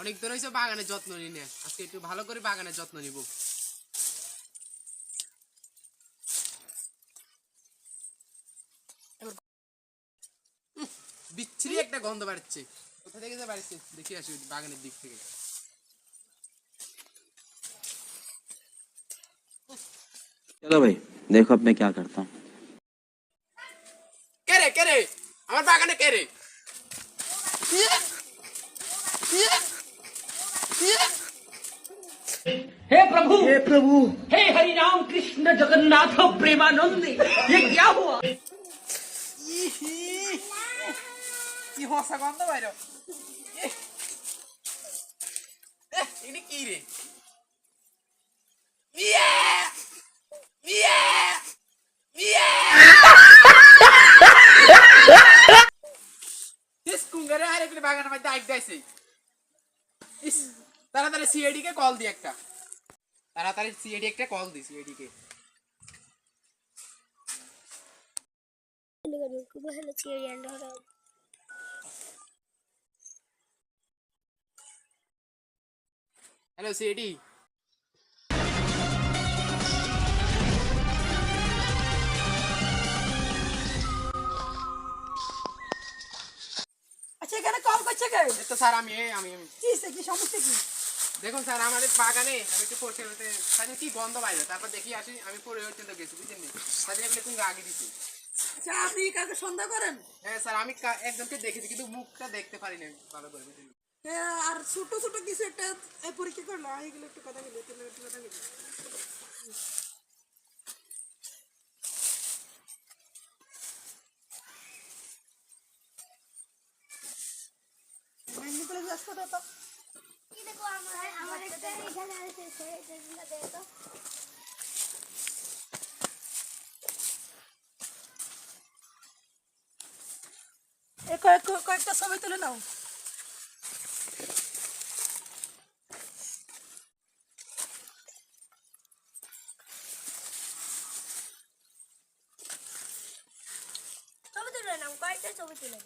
অনেক দিন হয়েছে বাগানের যত্ন নিই না, আজকে একটু ভালো করে বাগানের যত্ন নিব। বিচ্ছিরি একটা গন্ধ বাড়ছে, কোথা থেকে যে বাড়ছে দেখি আসি বাগানের দিক থেকে। चलो भाई देखो अब मैं क्या करता हूँ। কে রে কে রে, আমার বাগানে কে রে? हे प्रभु हे हरि राम कृष्ण जगन्नाथ प्रेमानंद ये क्या हुआ? কি হসা গন্ধ বাইরো, এটা কি রে? মিয়া মিয়া মিয়া ইস কুঙ্গারে আর একটা বাগানের মধ্যে আইক দাইছে। ইস তাড়াতাড়ি সিআইডি কে কল দি একটা, তাড়াতাড়ি সিআইডি একটা কল দি সিআইডি কে। Hello CID. আচ্ছা এখানে কল করছে কে? তো স্যার আমি আমি আমি কি সে কি সমস্যা কি? দেখুন স্যার আমাদের বাগানে আমি একটু পরিষ্কার করতে তাহলে কি গন্ধ বাইরে, তারপর দেখি আসি আমি পরিবর্তন গেছি বুঝলেন, তাদের এগুলো তুমি আগে দিছি। আচ্ছা আপনি কাকে সন্দেহ করেন? হ্যাঁ স্যার আমি একজনকে দেখেছি কিন্তু মুখটা দেখতে পারি না ভালো করে বুঝলেন। আর ছোট ছোট কিছু একটা পরীক্ষা করলো এগুলো একটু কথা বলি, একটু কথা বলি। মেহেন্দি কলেজ আসতে তো কি দেখো আমার একটা এখানে আছে সেটা দে তো। কয়েকটা ছবি তুলে নাও। ছবি তুলে নাও, কয়েকটা ছবি তুলে।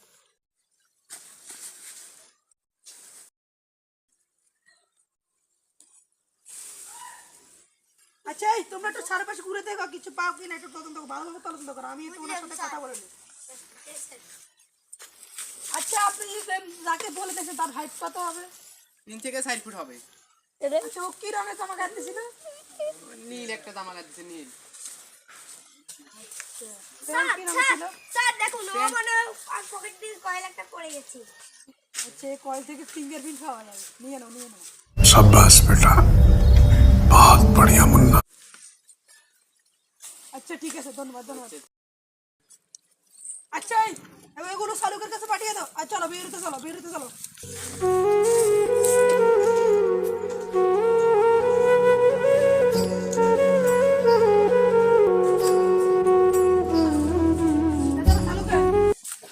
আচ্ছা এই তোমরা একটু চারপাশে ঘুরে দেখো কিছু পাও কিনা, একটু তদন্ত করো, ভালোভাবে তদন্ত করো, আমি তোমার সাথে কথা বলে নিই। আচ্ছা আপনি যাকে বলে দিয়েছেন তার হাইট কত হবে? 3 থেকে 4 ফুট হবে। আচ্ছা ও কি রঙের জামা গাড়তেছিল? নীল একটা জামা লাগছে, নীল। কি রঙের ছিল? স্যার দেখুন ও মানে আর পকেট দিয়ে কয়েল একটা পড়ে গেছে। আচ্ছা এই কয়েল থেকে ফিঙ্গারপ্রিন্ট পাওয়া যাবে, নিয়ে নাও নিয়ে নাও। शाबाश बेटा, बहुत बढ़िया मुन्ना। আচ্ছা ঠিক আছে, ধন্যবাদ ধন্যবাদ। আচ্ছা এগুলো শালুকের কাছে পাঠিয়ে দাও। আর চলো বেরোতে চলো, বেরোতে চলো।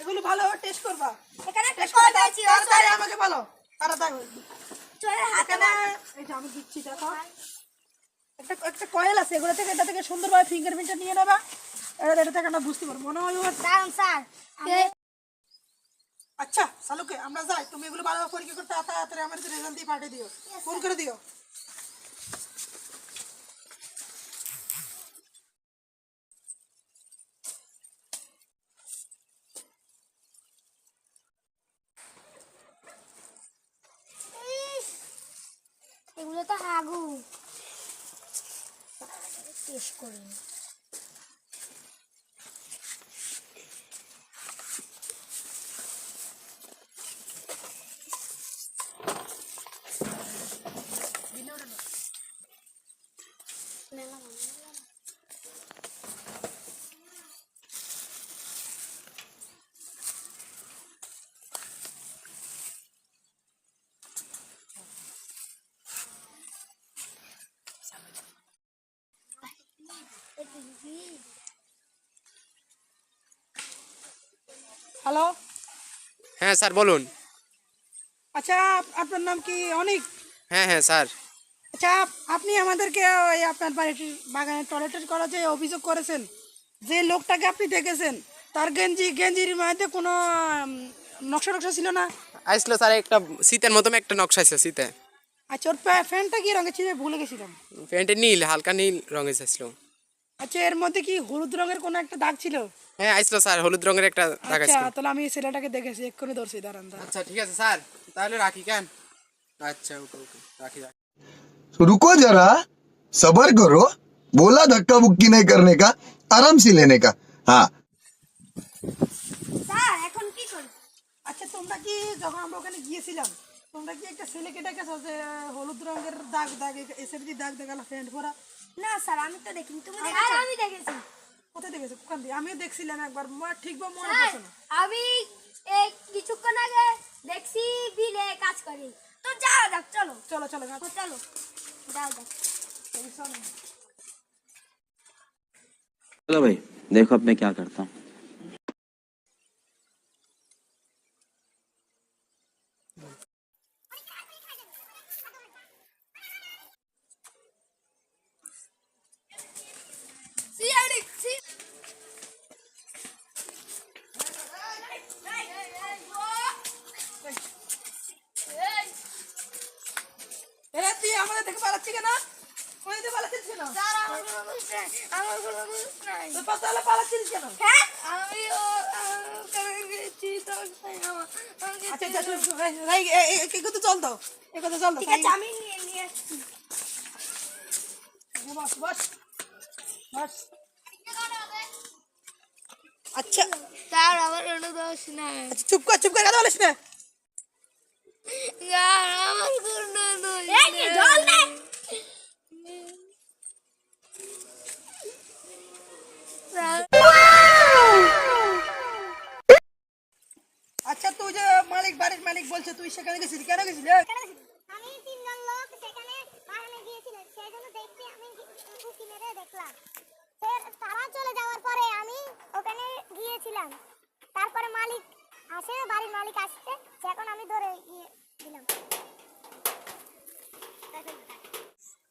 এগুলো ভালোভাবে টেস্ট করবা। এখানে একটা টেস্ট করে কয়েল আছে, তাড়াতাড়ি আমাকে বলো, তাড়াতাড়ি। চলে হাতে এখানে এই যে আমি দিচ্ছি দেখো, একটা একটা কয়েল আছে, এগুলো থেকে এটা থেকে সুন্দরভাবে ফিঙ্গারপ্রিন্টটা নিয়ে নেবা। এটা থেকে আমরা বুঝতে পারবো, মনে হয় ওর। দাঁড়ান স্যার। আচ্ছা শালুকে আমরা যাই, তুমি এগুলো ভালোভাবে পরীক্ষা করতে তাড়াতাড়ি আমাদের রেজাল্ট দিয়ে পাঠিয়ে দিও, ফোন করে দিও। এগুলো তো হাগু, টেস্ট করি। হ্যালো হ্যাঁ স্যার বলুন। আচ্ছা আপনার নাম কি? অনিক? হ্যাঁ হ্যাঁ স্যার। আচ্ছা আপনি আমাদেরকে ওই আপনার বাড়ির বাগানে টয়লেটের করা যে অভিযোগ করেছেন, যে লোকটাকে আপনি দেখেছেন তার গেঞ্জির মধ্যে কোনো নকশা নকশা ছিল না? আসলো স্যার একটা শীতের মতন একটা নকশা আছে শীতে। আচ্ছা ওর প্যান্টটা কি রঙের ছিল ভুলে গেছিলাম। প্যান্টে নীল, হালকা নীল রঙের আসলো। আচ্ছা এর মধ্যে কি হলুদ রঙের কোনো একটা দাগ ছিল? হ্যাঁ আসলো স্যার, হলুদ রঙের একটা দাগ আচ্ছা আসলো। তাহলে আমি এই ছেলেটাকে দেখেছি, এক্ষুনি ধরছি, দাঁড়ান দাঁড়ান। আচ্ছা ঠিক আছে স্যার, তাহলে রাখি কেন? আচ্ছা ওকে ওকে রাখি রাখি। तो रुको जरा, सबर करो। बोला धक्का बुक्की नहीं करने का, आराम से लेने का। हाँ স্যার এখন কি করব? আচ্ছা তোমরা কি যখন আমরা ওখানে গিয়েছিলাম তোমরা কি একটা ছেলেকে দেখেছো যে হলুদ রঙের দাগ দাগ এসে দাগ দেখালো প্যান্ট পরা? না স্যার আমি তো দেখিনি, তুমি দেখেছো? আমি দেখেছি কোথায় দেখেছো? কোন দিকে? আমিও দেখছিলাম একবার, ঠিক বা মনে স্যার, পড়ছে না। আমি এই কিছুক্ষণ আগে দেখছি বিলে কাজ করি। তো যাও যাক, চলো চলো চলো ও, চলো যাও যাক। चलो भाई देखो अब मैं क्या करता हूँ। সিআইডি এরা তুই আমাদের থেকে পালাচ্ছি কেন? কোন দিকে পালাচ্ছিস কেন? স্যার আমার কোনো দোষ নাই, আমার কোনো দোষ নাই। তো তাহলে পালাচ্ছিস কেন? হ্যাঁ আমি ওখানে গেছি, দোষ নাই আমার। আচ্ছা আচ্ছা শোন, শোন, এই কথা চল দাও, এই কথা চল দাও। ঠিক আছে আমি নিয়ে আসছি। বস বস বস। আচ্ছা স্যার আমার কোনো দোষ নাই, আচ্ছা চুপ কর কথা বলিস না। স্যার আমার কোনো দোষ নাই। জল দে। আচ্ছা তুই যে মালিক, বাড়ির মালিক বলছে, তুই সেখানে গেছিলি, কেন গেছিলি? আমি তিনজন লোক সেখানে বাগানে গিয়েছিলেন, সেই জন্য দেখতে আমি উঁকি মেরে দেখলাম। তারা চলে যাওয়ার পরে আমি ওখানে গিয়েছিলাম। তারপরে মালিক আসে, বাড়ির মালিক আসছে, এখন আমি ধরে দিলাম।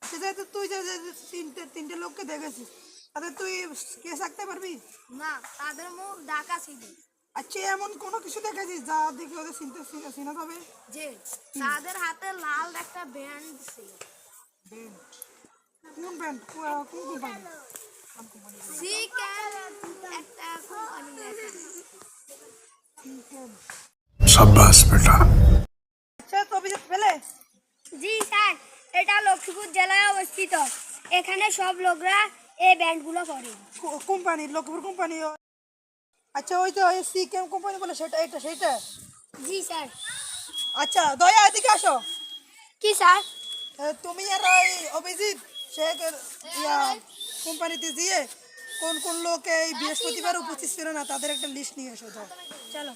আচ্ছা তো তুই যে তিনটে লোককে দেখেছিস, তাদের তুই কেস রাখতে পারবি? না, তাদের মুখ ঢাকা ছিল। আচ্ছা এমন কোনো কিছু দেখেছিস যা দেখে ওদের চিনা যাবে? যে তাদের হাতে লাল একটা ব্যান্ড ছিল। কোন ব্যান্ড, কোন কোম্পানি? সিক্যান একটা কোম্পানি আছে। शाबाश बेटा। আচ্ছা তো অভিযোগ পেলে? জি স্যার, এটা লক্ষ্মীপুর জেলায় অবস্থিত। এখানে সব লোকরা এই ব্যান্ডগুলো পরে। Company, Lakshmipur company. আচ্ছা ওই তো সিকেএম কোম্পানি বলে, সেটা এটা সেইটা? জি স্যার। আচ্ছা দয়া এদিকে আসো। কি স্যার? তুমি আর ওই অভিজিৎ শেখ কোম্পানিতে দিয়ে কোন কোন লোক এই বৃহস্পতিবার উপস্থিত ছিল না তাদের একটা লিস্ট নিয়ে এসো। যাও চলো।